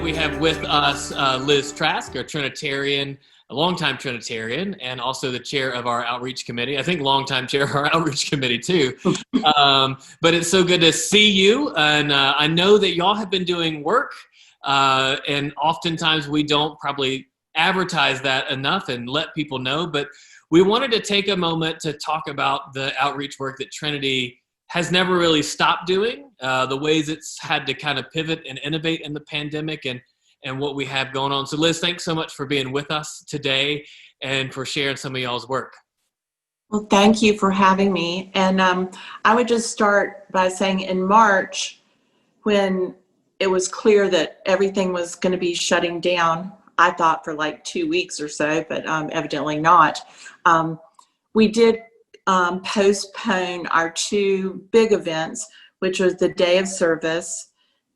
we have with us Liz Trask, a Trinitarian, a longtime Trinitarian, and also the chair of our outreach committee. I think longtime chair of our outreach committee too. But it's so good to see you. And I know that y'all have been doing work, and oftentimes we don't probably advertise that enough and let people know. But we wanted to take a moment to talk about the outreach work that Trinity has never really stopped doing, the ways it's had to kind of pivot and innovate in the pandemic and what we have going on. So Liz, thanks so much for being with us today and for sharing some of y'all's work. Well, thank you for having me. And I would just start by saying in March, when it was clear that everything was going to be shutting down, I thought for like 2 weeks or so, but evidently not, we did postpone our two big events, which was the Day of Service,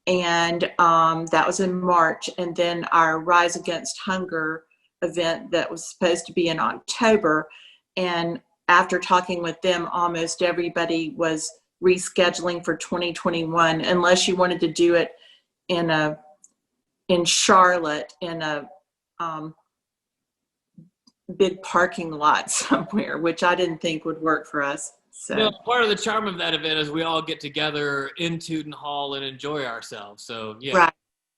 and that was in March, and then our Rise Against Hunger event that was supposed to be in October. And after talking with them, almost everybody was rescheduling for 2021, unless you wanted to do it in Charlotte in a big parking lot somewhere, which I didn't think would work for us. So no, part of the charm of that event is we all get together in Tooten Hall and enjoy ourselves. So yeah.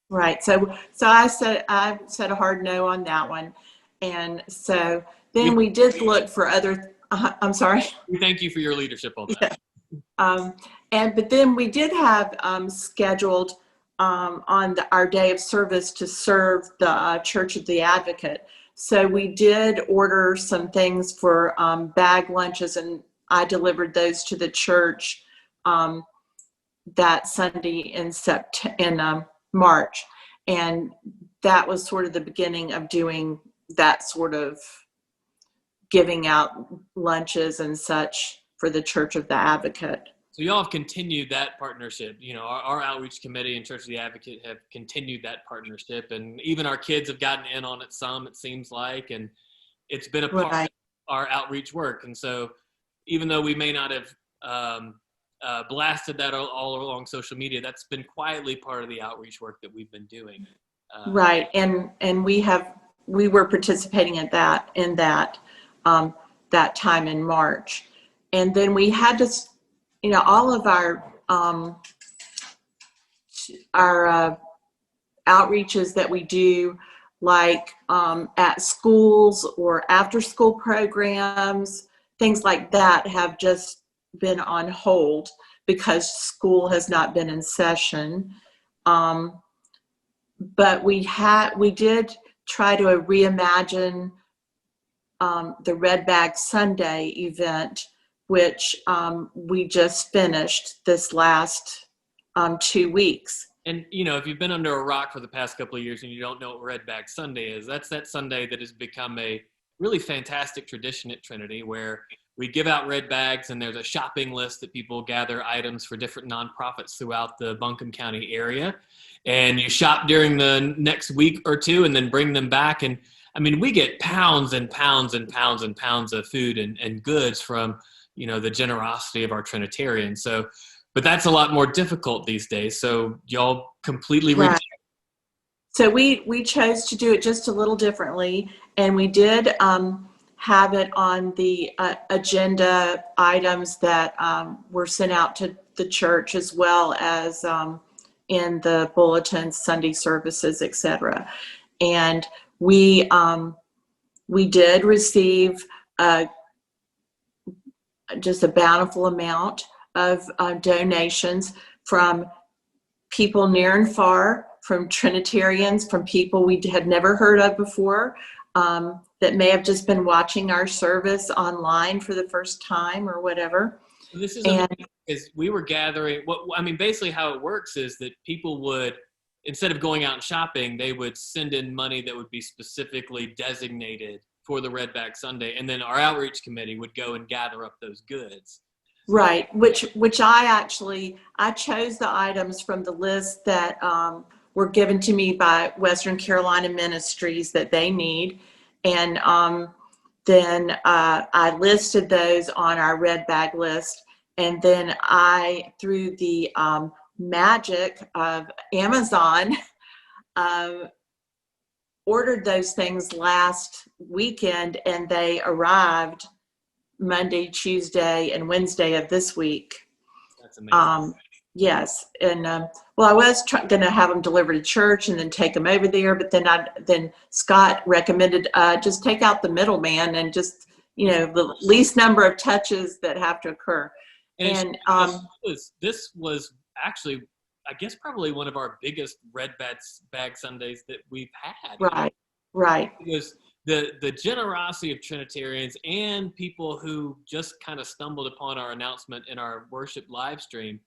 Right. So I said a hard no on that one, and so then we did look for other. I'm sorry. We thank you for your leadership on that. Yeah. But then we did have scheduled on our Day of Service to serve the Church of the Advocate. So we did order some things for bag lunches, and I delivered those to the church that Sunday in March. And that was sort of the beginning of doing that sort of giving out lunches and such for the Church of the Advocate. So y'all have continued that partnership. You know, our outreach committee and Church of the Advocate have continued that partnership, and even our kids have gotten in on it some, it seems like, and it's been a part of our outreach work. And so even though we may not have blasted that all along social media, that's been quietly part of the outreach work that we've been doing. Right, and we were participating in that time in March, and then we had to. You know, all of our outreaches that we do, like at schools or after school programs, things like that have just been on hold because school has not been in session. But we did try to reimagine the Red Bag Sunday event, which we just finished this last 2 weeks. And, you know, if you've been under a rock for the past couple of years and you don't know what Red Bag Sunday is, that's that Sunday that has become a really fantastic tradition at Trinity, where we give out red bags and there's a shopping list that people gather items for different nonprofits throughout the Buncombe County area. And you shop during the next week or two and then bring them back. And I mean, we get pounds and pounds and pounds and pounds of food and goods from, you know, the generosity of our Trinitarians. So, but that's a lot more difficult these days. So y'all completely right. So we chose to do it just a little differently, and we did have it on the agenda items that were sent out to the church, as well as in the bulletins, Sunday services, etc. And we did receive just a bountiful amount of donations from people near and far, from Trinitarians, from people we had never heard of before, that may have just been watching our service online for the first time or whatever. This is we were gathering. Basically how it works is that people would, instead of going out and shopping, they would send in money that would be specifically designated for the Red Bag Sunday, and then our outreach committee would go and gather up those goods. Right, which I chose the items from the list that were given to me by Western Carolina Ministries that they need, and then I listed those on our Red Bag list, and then I, through the magic of Amazon, ordered those things last weekend, and they arrived Monday, Tuesday, and Wednesday of this week. That's amazing. Yes, and well, I was going to have them delivered to church and then take them over there, but then Scott recommended just take out the middleman and just, the least number of touches that have to occur. And this was actually, I guess, probably one of our biggest red bag Sundays that we've had. Right. Because the generosity of Trinitarians and people who just kind of stumbled upon our announcement in our worship live stream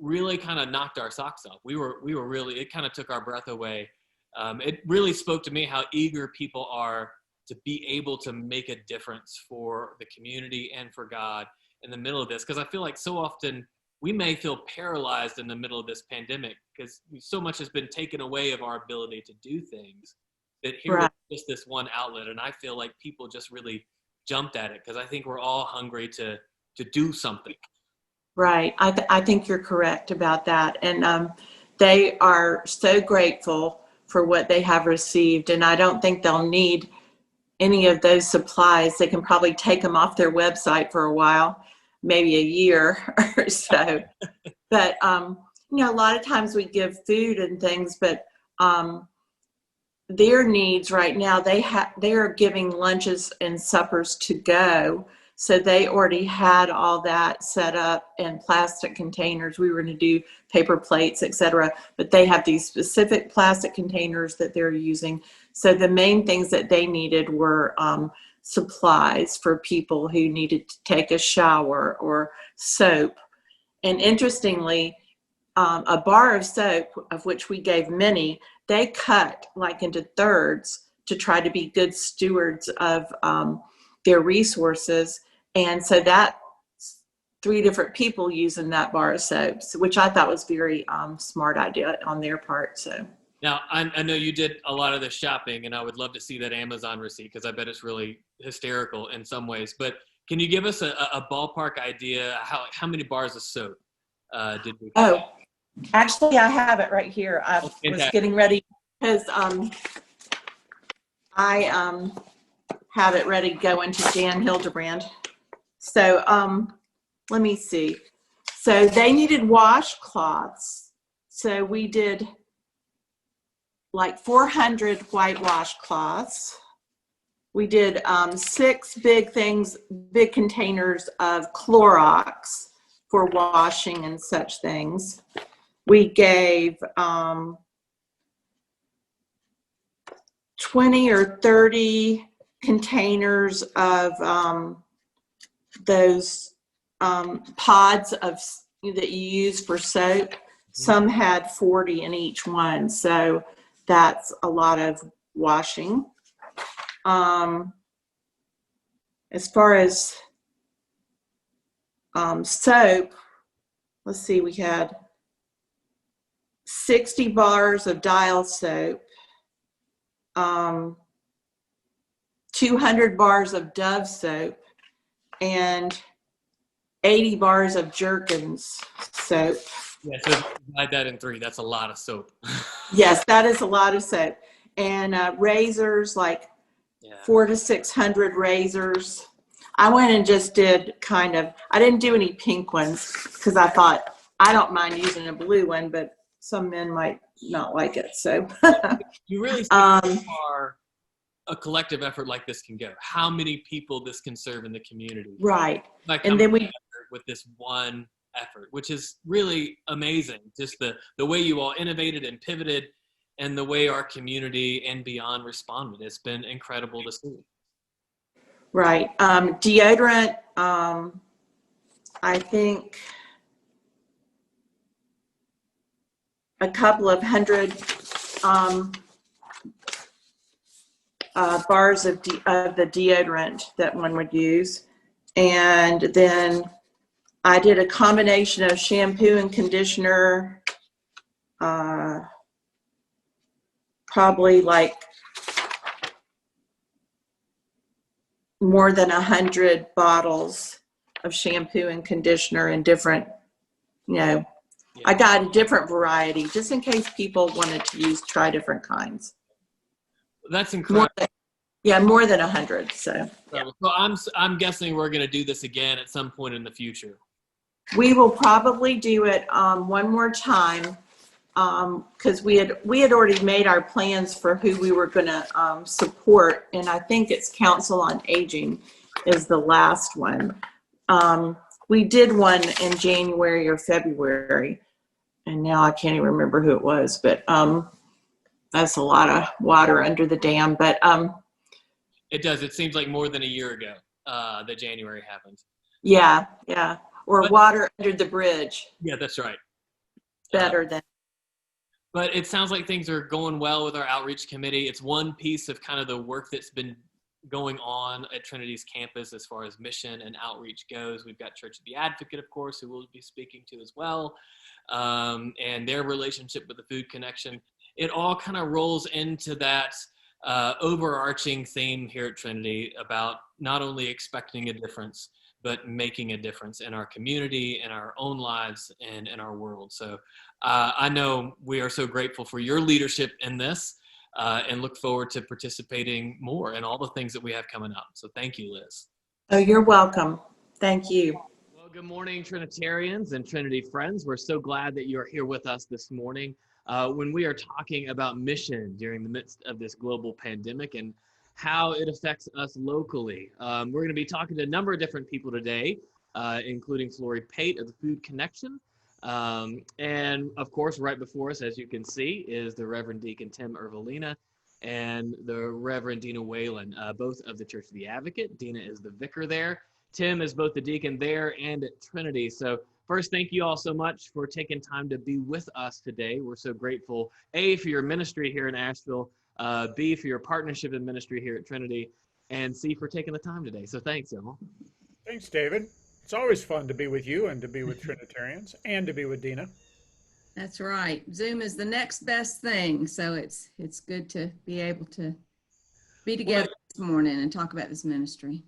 really kind of knocked our socks off. We were really, it kind of took our breath away. It really spoke to me how eager people are to be able to make a difference for the community and for God in the middle of this. Because I feel like so often we may feel paralyzed in the middle of this pandemic because so much has been taken away of our ability to do things, that here was just this one outlet. And I feel like people just really jumped at it because I think we're all hungry to do something. Right. I think you're correct about that. And they are so grateful for what they have received. And I don't think they'll need any of those supplies. They can probably take them off their website for a while, maybe a year or so. But, a lot of times we give food and things, but their needs right now, they are giving lunches and suppers to go. So they already had all that set up in plastic containers. We were going to do paper plates, etc. But they have these specific plastic containers that they're using. So the main things that they needed were supplies for people who needed to take a shower or soap. And interestingly, a bar of soap, of which we gave many, they cut like into thirds to try to be good stewards of their resources. And so that's 3 different people using that bar of soaps, which I thought was very smart idea on their part. So now I know you did a lot of the shopping, and I would love to see that Amazon receipt because I bet it's really hysterical in some ways. But can you give us a ballpark idea how many bars of soap did we buy? Oh, actually, I have it right here. I was getting ready because I have it ready to go into Jan Hildebrand. So let me see. So they needed washcloths. So we did like 400 white washcloths. We did 6 big containers of Clorox for washing and such things. We gave 20 or 30 containers of those pods that you use for soap. Some had 40 in each one, so that's a lot of washing. As far as soap, let's see, we had 60 bars of Dial soap, 200 bars of Dove soap, and 80 bars of Jergens soap. Yeah, so divide that in 3. That's a lot of soap. Yes, that is a lot of soap. And razors, like 400 to 600 razors. I went and just did I didn't do any pink ones because I thought, I don't mind using a blue one, but some men might not like it. So you really see how far a collective effort like this can go. How many people this can serve in the community. Right. Like, and then we with this one effort, which is really amazing. Just the way you all innovated and pivoted and the way our community and beyond responded. It's been incredible to see. Right. Deodorant, I think a couple of hundred bars of the deodorant that one would use. And then I did a combination of shampoo and conditioner, probably like more than 100 bottles of shampoo and conditioner in different, I got a different variety just in case people wanted to try different kinds. That's incredible. More than 100. So, yeah. So I'm guessing we're going to do this again at some point in the future. We will probably do it one more time because we had already made our plans for who we were going to support, and I think it's Council on Aging is the last one. We did one in January or February, and now I can't even remember who it was, but that's a lot of water under the dam. But it does. It seems like more than a year ago that January happened. Yeah. Or water under the bridge. Yeah, that's right. Better than. But it sounds like things are going well with our outreach committee. It's one piece of kind of the work that's been going on at Trinity's campus as far as mission and outreach goes. We've got Church of the Advocate, of course, who we'll be speaking to as well, and their relationship with the Food Connection. It all kind of rolls into that overarching theme here at Trinity about not only expecting a difference, but making a difference in our community, in our own lives, and in our world. So I know we are so grateful for your leadership in this and look forward to participating more in all the things that we have coming up. So thank you, Liz. Oh, you're welcome. Thank you. Well, good morning, Trinitarians and Trinity friends. We're so glad that you're here with us this morning when we are talking about mission during the midst of this global pandemic and how it affects us locally. We're going to be talking to a number of different people today, including Flori Pate of the Food Connection. And of course, right before us, as you can see, is the Reverend Deacon Tim Ervolina and the Reverend Dena Whalen, both of the Church of the Advocate. Dena is the vicar there. Tim is both the deacon there and at Trinity. So first, thank you all so much for taking time to be with us today. We're so grateful, A, for your ministry here in Asheville, B, for your partnership in ministry here at Trinity, and C, for taking the time today. So thanks, y'all. Thanks, David. It's always fun to be with you and to be with Trinitarians and to be with Dena. That's right. Zoom is the next best thing. So it's good to be able to be together this morning and talk about this ministry.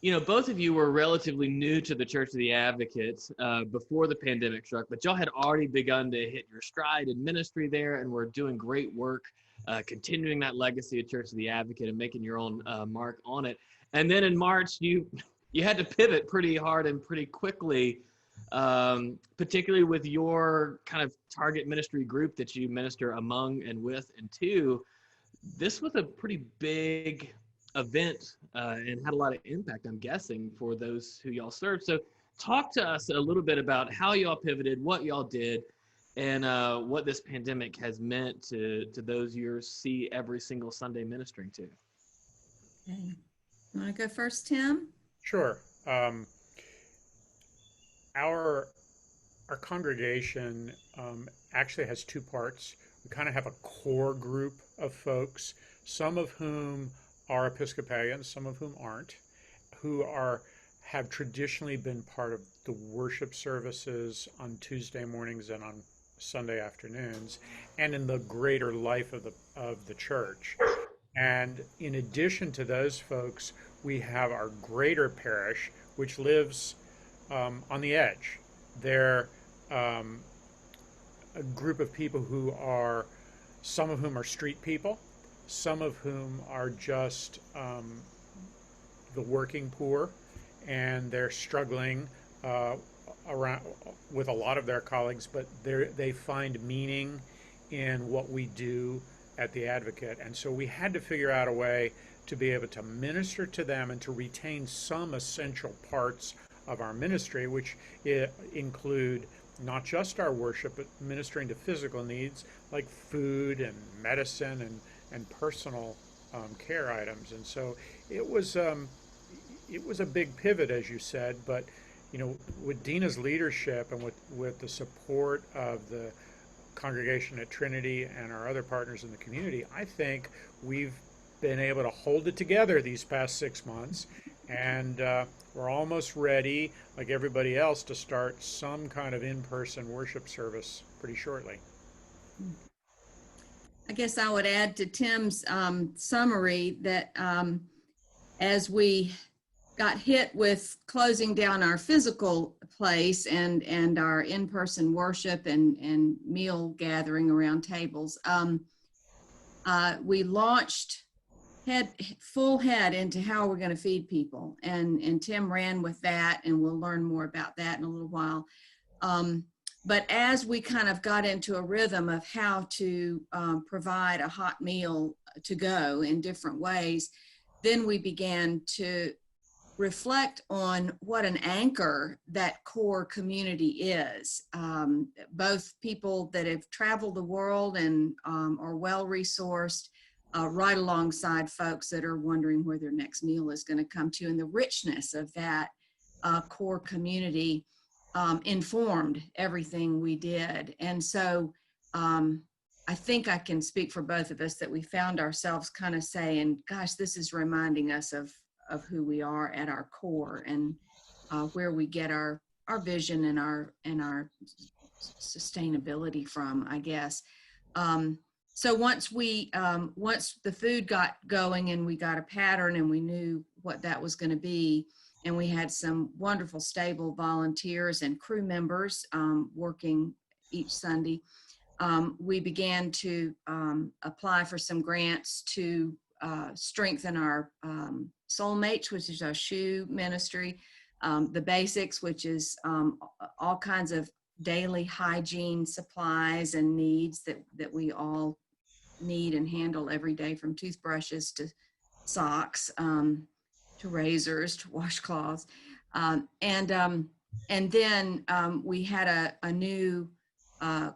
You know, both of you were relatively new to the Church of the Advocate before the pandemic struck, but y'all had already begun to hit your stride in ministry there and were doing great work, continuing that legacy of Church of the Advocate and making your own mark on it. And then in March, you had to pivot pretty hard and pretty quickly, particularly with your kind of target ministry group that you minister among and with and to. This was a pretty big event and had a lot of impact, I'm guessing, for those who y'all served. So talk to us a little bit about how y'all pivoted, what y'all did, and what this pandemic has meant to those you see every single Sunday ministering to. Okay. You want to go first, Tim? Sure. Our congregation actually has two parts. We kind of have a core group of folks, some of whom are Episcopalians, some of whom aren't, who have traditionally been part of the worship services on Tuesday mornings and on Sunday afternoons, and in the greater life of the church. And in addition to those folks, we have our greater parish, which lives on the edge. They're a group of people who some of whom are street people, some of whom are just the working poor, and they're struggling around with a lot of their colleagues, but they find meaning in what we do at the Advocate. And so we had to figure out a way to be able to minister to them and to retain some essential parts of our ministry, which include not just our worship, but ministering to physical needs like food and medicine and personal care items. And so it was a big pivot, as you said, but with Dena's leadership and with the support of the congregation at Trinity and our other partners in the community, I think we've been able to hold it together these past 6 months, and we're almost ready, like everybody else, to start some kind of in-person worship service pretty shortly. I guess I would add to Tim's summary that as we got hit with closing down our physical place and our in-person worship and meal gathering around tables, we launched full head into how we're going to feed people. And Tim ran with that, and we'll learn more about that in a little while. But as we kind of got into a rhythm of how to provide a hot meal to go in different ways, then we began to reflect on what an anchor that core community is. Both people that have traveled the world and are well-resourced, right alongside folks that are wondering where their next meal is going to come to, and the richness of that core community informed everything we did. And so I think I can speak for both of us that we found ourselves kind of saying, gosh, this is reminding us of who we are at our core, and where we get our vision and our sustainability from, I guess. So once the food got going and we got a pattern and we knew what that was going to be, and we had some wonderful, stable volunteers and crew members working each Sunday, we began to apply for some grants to strengthen our Soulmates, which is our shoe ministry, the Basics, which is all kinds of daily hygiene supplies and needs that we all need and handle every day, from toothbrushes to socks, to razors, to washcloths. And then we had a new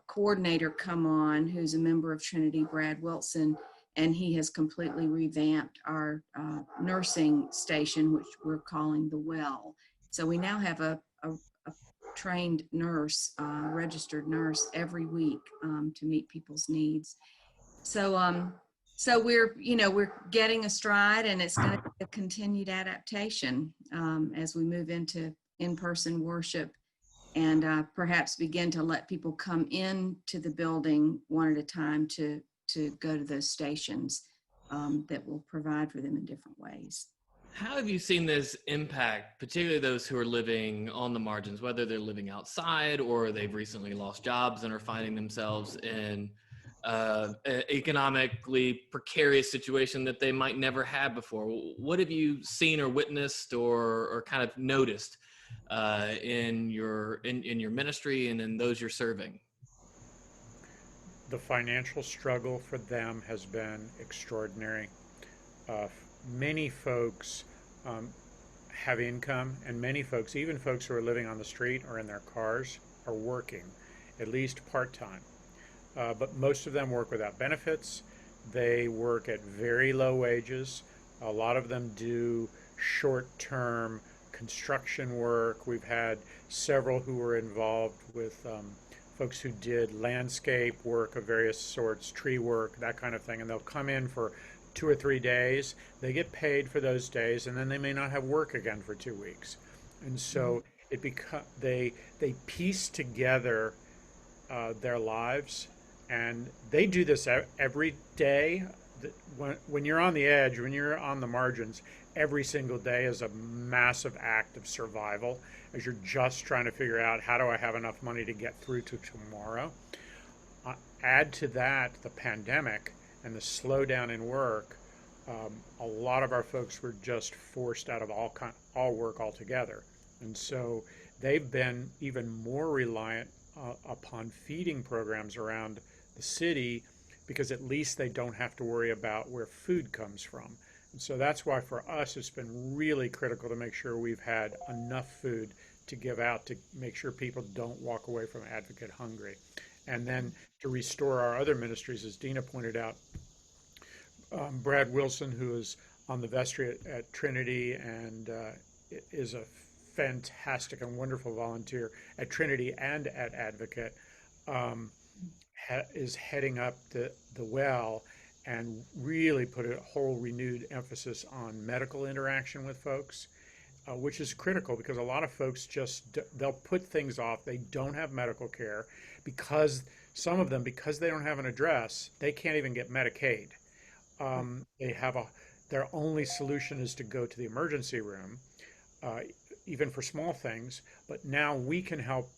coordinator come on who's a member of Trinity, Brad Wilson, and he has completely revamped our nursing station, which we're calling the Well. So we now have a trained nurse, registered nurse every week to meet people's needs. So we're getting a stride, and it's going to be a continued adaptation as we move into in-person worship, and perhaps begin to let people come into the building one at a time to go to those stations that will provide for them in different ways. How have you seen this impact, particularly those who are living on the margins, whether they're living outside or they've recently lost jobs and are finding themselves in an economically precarious situation that they might never have before? What have you seen or witnessed or kind of noticed in your ministry and in those you're serving? The financial struggle for them has been extraordinary. Many folks have income, and many folks, even folks who are living on the street or in their cars, are working, at least part-time. But most of them work without benefits. They work at very low wages. A lot of them do short-term construction work. We've had several who were involved with folks who did landscape work of various sorts, tree work, that kind of thing, and they'll come in for 2 or 3 days. They get paid for those days, and then they may not have work again for 2 weeks. And so they piece together their lives, and they do this every day. When you're on the edge, when you're on the margins, every single day is a massive act of survival, as you're just trying to figure out, how do I have enough money to get through to tomorrow? Add to that the pandemic and the slowdown in work. A lot of our folks were just forced out of all work altogether. And so they've been even more reliant upon feeding programs around the city, because at least they don't have to worry about where food comes from. And so that's why for us it's been really critical to make sure we've had enough food to give out, to make sure people don't walk away from Advocate hungry. And then to restore our other ministries, as Dena pointed out, Brad Wilson, who is on the vestry at Trinity and is a fantastic and wonderful volunteer at Trinity and at Advocate, is heading up the Well, and really put a whole renewed emphasis on medical interaction with folks, which is critical, because a lot of folks they'll put things off. They don't have medical care because some of them, because they don't have an address, they can't even get Medicaid. Their only solution is to go to the emergency room. uh, even for small things. But now we can help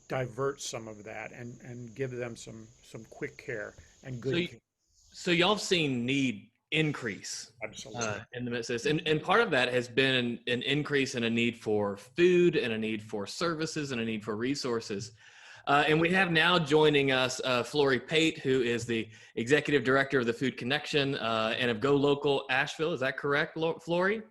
divert some of that and give them some quick care and So, good care. so y'all have seen need increase Absolutely. in the midst of this, and part of that has been an increase in a need for food and a need for services and a need for resources. And we have now joining us Flori Pate, who is the executive director of the Food Connection and of Go Local Asheville. Is that correct, Flori?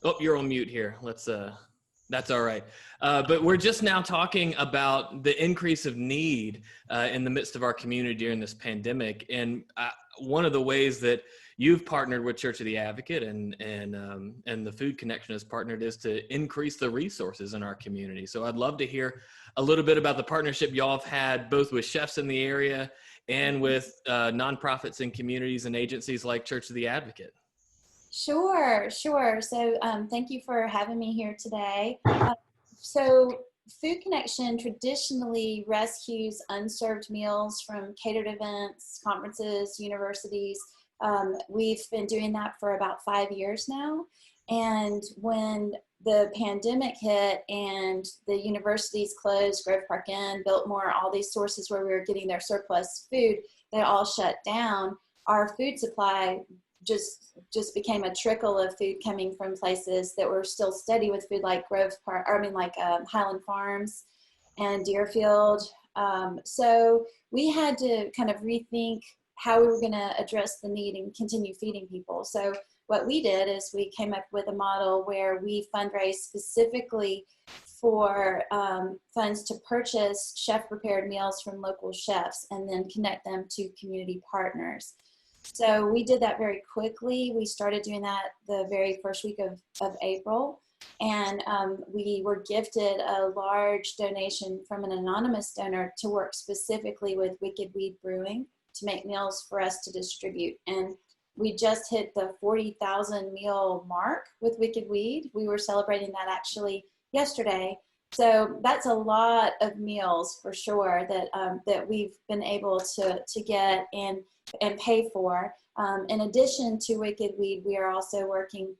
Oh, you're on mute here. That's all right. But we're just now talking about the increase of need in the midst of our community during this pandemic. And one of the ways that you've partnered with Church of the Advocate and the Food Connection has partnered is to increase the resources in our community. So I'd love to hear a little bit about the partnership y'all have had both with chefs in the area and with nonprofits and communities and agencies like Church of the Advocate. Sure. So thank you for having me here today. So Food Connection traditionally rescues unserved meals from catered events, conferences, universities. We've been doing that for about 5 years now. And when the pandemic hit and the universities closed, Grove Park Inn, Biltmore, all these sources where we were getting their surplus food, they all shut down. Our food supply just became a trickle of food coming from places that were still steady with food, like Highland Farms and Deerfield. So we had to kind of rethink how we were going to address the need and continue feeding people. So what we did is we came up with a model where we fundraise specifically for funds to purchase chef-prepared meals from local chefs and then connect them to community partners. So we did that very quickly. We started doing that the very first week of April. And we were gifted a large donation from an anonymous donor to work specifically with Wicked Weed Brewing to make meals for us to distribute. And we just hit the 40,000 meal mark with Wicked Weed. We were celebrating that actually yesterday. So that's a lot of meals for sure that we've been able to get and pay for. In addition to Wicked Weed, we are also working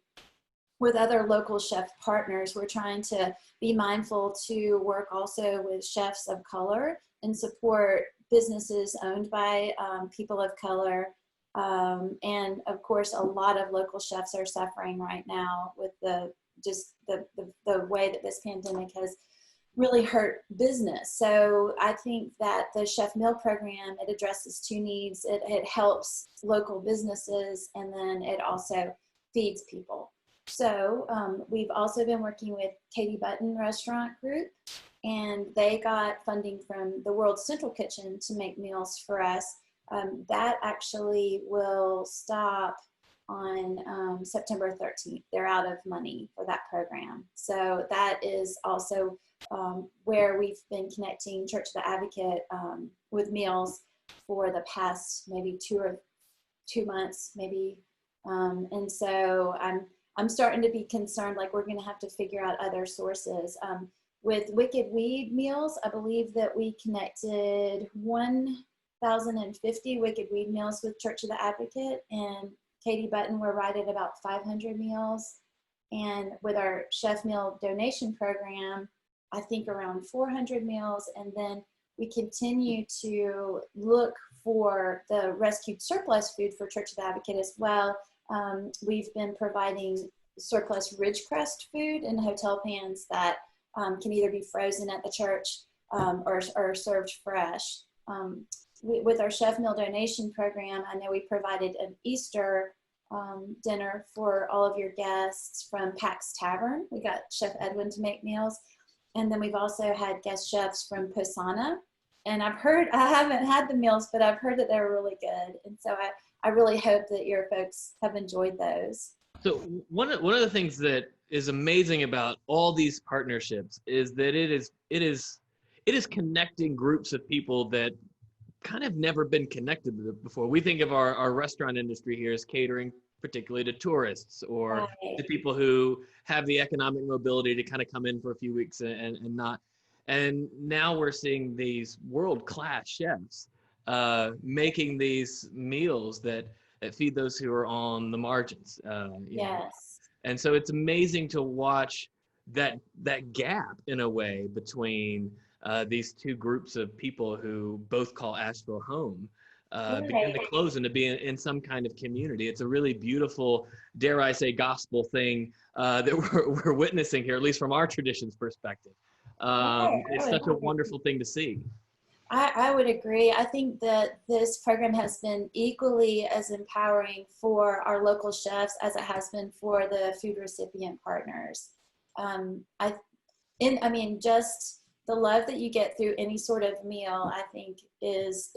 with other local chef partners. We're trying to be mindful to work also with chefs of color and support businesses owned by people of color. And of course, a lot of local chefs are suffering right now with the way that this pandemic has really hurt business. So I think that the Chef Meal Program, it addresses two needs. It helps local businesses, and then it also feeds people. So we've also been working with Katie Button Restaurant Group, and they got funding from the World Central Kitchen to make meals for us. That actually will stop on September 13th. They're out of money for that program. So that is also where we've been connecting Church of the Advocate with meals for the past maybe 2 months, maybe. And so I'm starting to be concerned, like we're gonna have to figure out other sources. With Wicked Weed meals, I believe that we connected 1,050 Wicked Weed meals with Church of the Advocate, and Katie Button, we're right at about 500 meals. And with our Chef Meal Donation Program, I think around 400 meals. And then we continue to look for the rescued surplus food for Church of the Advocate as well. We've been providing surplus Ridgecrest food in hotel pans that can either be frozen at the church or served fresh. With our Chef Meal Donation Program, I know we provided an Easter dinner for all of your guests from Pax Tavern. We got Chef Edwin to make meals. And then we've also had guest chefs from Posana. And I haven't had the meals, but I've heard that they're really good. And so I really hope that your folks have enjoyed those. So one of the things that is amazing about all these partnerships is that it is connecting groups of people that kind of never been connected before. We think of our restaurant industry here as catering particularly to tourists or Right. to people who have the economic mobility to kind of come in for a few weeks and not. And now we're seeing these world-class chefs making these meals that feed those who are on the margins. Yes. And so it's amazing to watch that gap in a way between these two groups of people who both call Asheville home, begin to close and to be in some kind of community. It's a really beautiful, dare I say, gospel thing that we're witnessing here, at least from our tradition's perspective. It's such a wonderful thing to see. I would agree. I think that this program has been equally as empowering for our local chefs as it has been for the food recipient partners. Just the love that you get through any sort of meal, I think is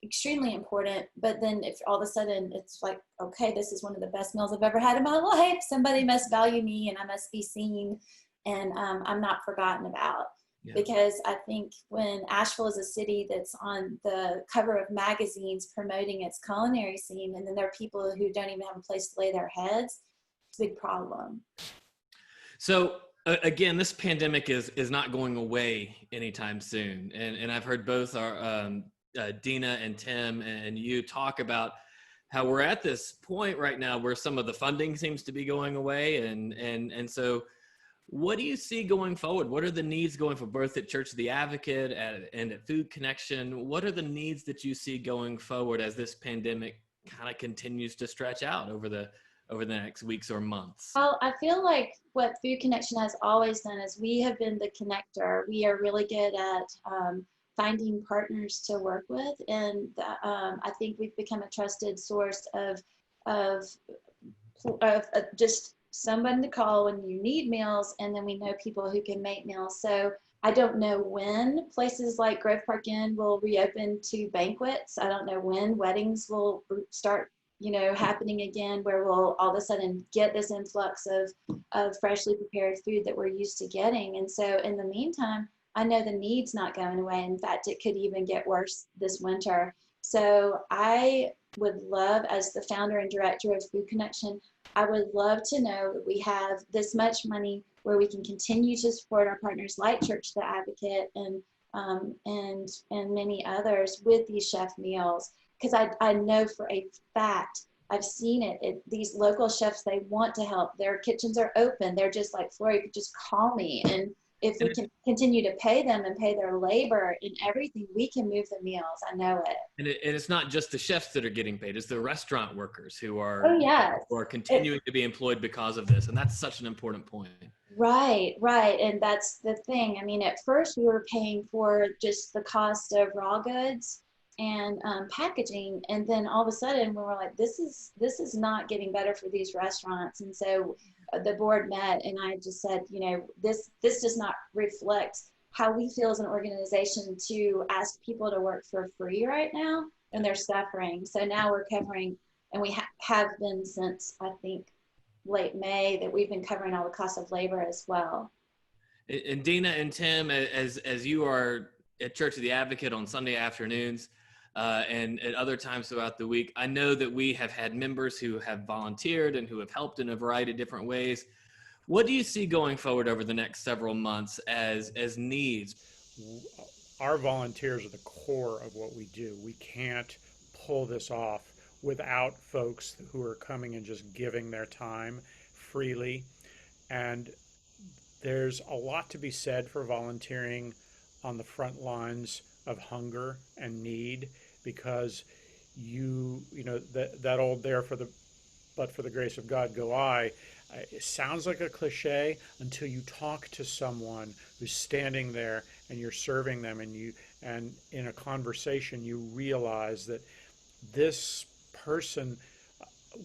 extremely important. But then if all of a sudden it's like, okay, this is one of the best meals I've ever had in my life. Somebody must value me and I must be seen, and I'm not forgotten about. Yeah. Because I think when Asheville is a city that's on the cover of magazines promoting its culinary scene, and then there are people who don't even have a place to lay their heads, it's a big problem. So again, this pandemic is not going away anytime soon. And I've heard both our Dena and Tim and you talk about how we're at this point right now where some of the funding seems to be going away. And so what do you see going forward? What are the needs going for both at Church of the Advocate and at Food Connection? What are the needs that you see going forward as this pandemic kind of continues to stretch out over the next weeks or months? Well, I feel like what Food Connection has always done is we have been the connector. We are really good at finding partners to work with, and I think we've become a trusted source of just somebody to call when you need meals, and then we know people who can make meals. So I don't know when places like Grove Park Inn will reopen to banquets. I don't know when weddings will start happening again, where we'll all of a sudden get this influx of freshly prepared food that we're used to getting. And so in the meantime, I know the need's not going away. In fact, it could even get worse this winter. So I would love, as the founder and director of Food Connection, I would love to know that we have this much money where we can continue to support our partners like Church of the Advocate and many others with these chef meals. Because I know for a fact, I've seen it. These local chefs, they want to help. Their kitchens are open. They're just like, Flori, just call me. And if we can continue to pay them and pay their labor and everything, we can move the meals. I know it. And it's not just the chefs that are getting paid. It's the restaurant workers who are, who are continuing to be employed because of this. And that's such an important point. Right. And that's the thing. I mean, at first we were paying for just the cost of raw goods and packaging, and then all of a sudden we were like, this is not getting better for these restaurants. And so the board met, and I just said, this does not reflect how we feel as an organization to ask people to work for free right now, and they're suffering. So now we're covering, and we have been since I think late May, that we've been covering all the cost of labor as well. And Dena and Tim, as you are at Church of the Advocate on Sunday afternoons, and at other times throughout the week, I know that we have had members who have volunteered and who have helped in a variety of different ways. What do you see going forward over the next several months as needs? Our volunteers are the core of what we do. We can't pull this off without folks who are coming and just giving their time freely. And there's a lot to be said for volunteering on the front lines of hunger and need, because that old but for the grace of God go I, it sounds like a cliche until you talk to someone who's standing there and you're serving them, and in a conversation you realize that this person,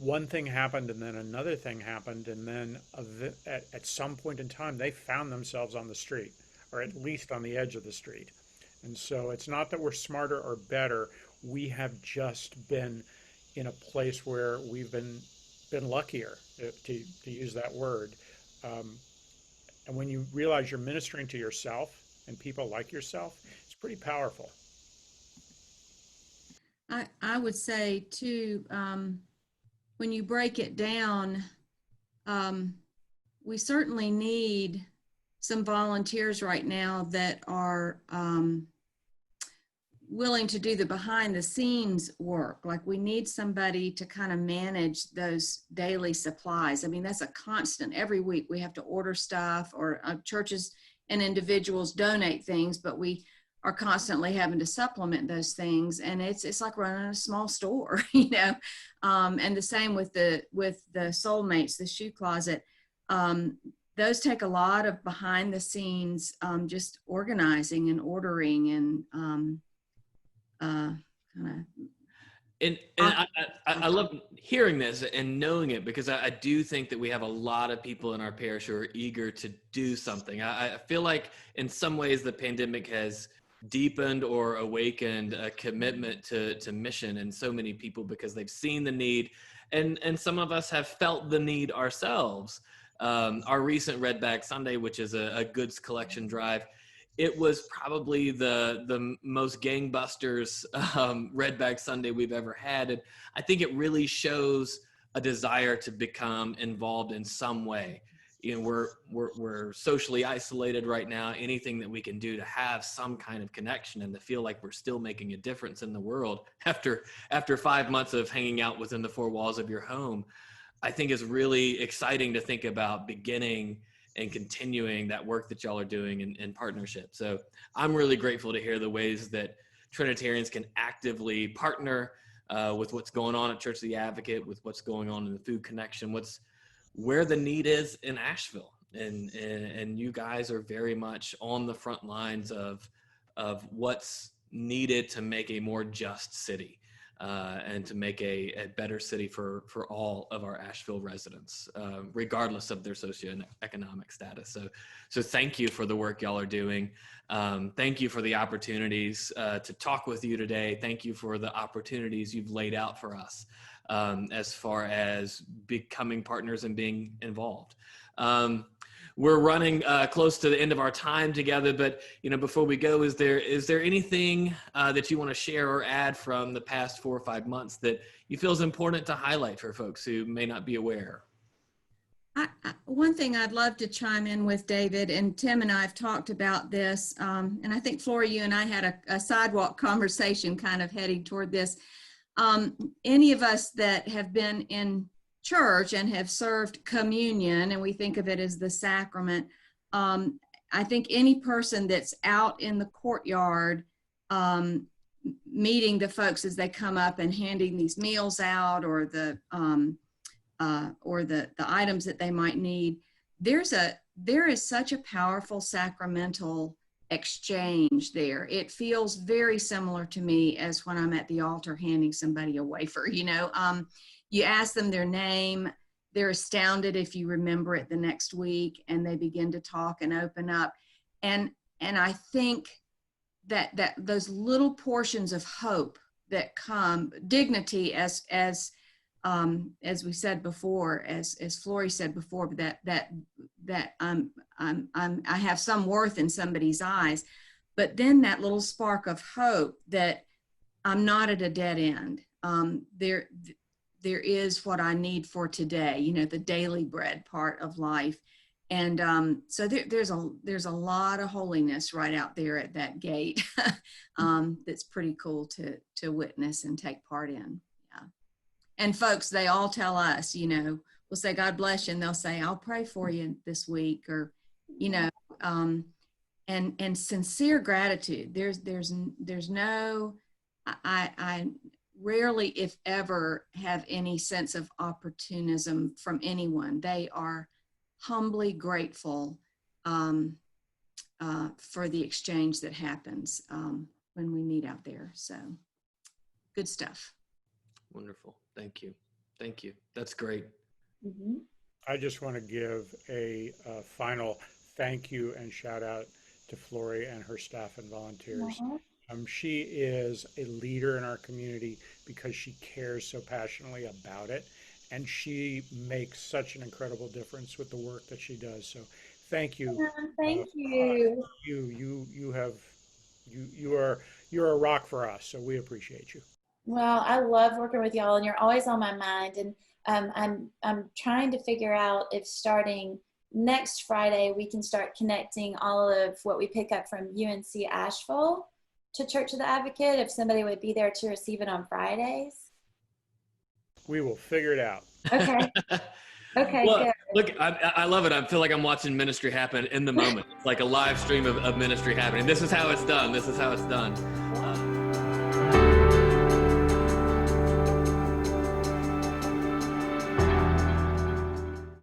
one thing happened and then another thing happened, and then at some point in time they found themselves on the street, or at least on the edge of the street. And so it's not that we're smarter or better. We have just been in a place where we've been luckier, to use that word. And when you realize you're ministering to yourself and people like yourself, it's pretty powerful. I would say too, when you break it down, we certainly need some volunteers right now that are willing to do the behind the scenes work. Like we need somebody to kind of manage those daily supplies. I mean, that's a constant. Every week we have to order stuff, or churches and individuals donate things, but we are constantly having to supplement those things. And it's like running a small store, you know? And the same with the Soulmates, the shoe closet. Those take a lot of behind the scenes, just organizing and ordering and And I love hearing this and knowing it, because I do think that we have a lot of people in our parish who are eager to do something. I feel like in some ways the pandemic has deepened or awakened a commitment to mission in so many people, because they've seen the need, and some of us have felt the need ourselves. Our recent Red Bag Sunday, which is a goods collection drive, it was probably the most gangbusters Red Bag Sunday we've ever had. And I think it really shows a desire to become involved in some way. You know, we're socially isolated right now. Anything that we can do to have some kind of connection and to feel like we're still making a difference in the world after 5 months of hanging out within the four walls of your home, I think is really exciting to think about beginning and continuing that work that y'all are doing in partnership. So I'm really grateful to hear the ways that Trinitarians can actively partner with what's going on at Church of the Advocate, with what's going on in the Food Connection, where the need is in Asheville. And you guys are very much on the front lines of what's needed to make a more just city. And to make a better city for all of our Asheville residents, regardless of their socioeconomic status. So thank you for the work y'all are doing. Thank you for the opportunities to talk with you today. Thank you for the opportunities you've laid out for us as far as becoming partners and being involved. We're running close to the end of our time together, but before we go, is there anything that you want to share or add from the past 4 or 5 months that you feel is important to highlight for folks who may not be aware? One thing I'd love to chime in with, David, and Tim and I have talked about this, and I think Flori, you and I had a sidewalk conversation kind of heading toward this. Any of us that have been in church and have served communion, and we think of it as the sacrament, I think any person that's out in the courtyard meeting the folks as they come up and handing these meals out, or the items that they might need, there is such a powerful sacramental exchange there. It feels very similar to me as when I'm at the altar handing somebody a wafer. You ask them their name, they're astounded if you remember it the next week, and they begin to talk and open up. And I think that those little portions of hope that come, dignity, as we said before, as Flori said before, that I have some worth in somebody's eyes, but then that little spark of hope that I'm not at a dead end. There is what I need for today, the daily bread part of life. And so there's a lot of holiness right out there at that gate that's pretty cool to witness and take part in. Yeah. And folks, they all tell us, we'll say, God bless you, and they'll say, I'll pray for you this week, or, and sincere gratitude. There's no, I rarely, if ever, have any sense of opportunism from anyone. They are humbly grateful for the exchange that happens when we meet out there. So good stuff. Wonderful. Thank you. That's great. Mm-hmm. I just want to give a final thank you and shout out to Flori and her staff and volunteers. Uh-huh. She is a leader in our community because she cares so passionately about it, and she makes such an incredible difference with the work that she does. So thank you. Thank you. You're a rock for us, so we appreciate you. Well, I love working with y'all, and you're always on my mind. And I'm trying to figure out if starting next Friday we can start connecting all of what we pick up from UNC Asheville to Church of the Advocate, if somebody would be there to receive it on Fridays. We will figure it out. Okay. Okay, Well, good. look, I love it. I feel like I'm watching ministry happen in the moment. It's like a live stream of ministry happening. This is how it's done. This is how it's done.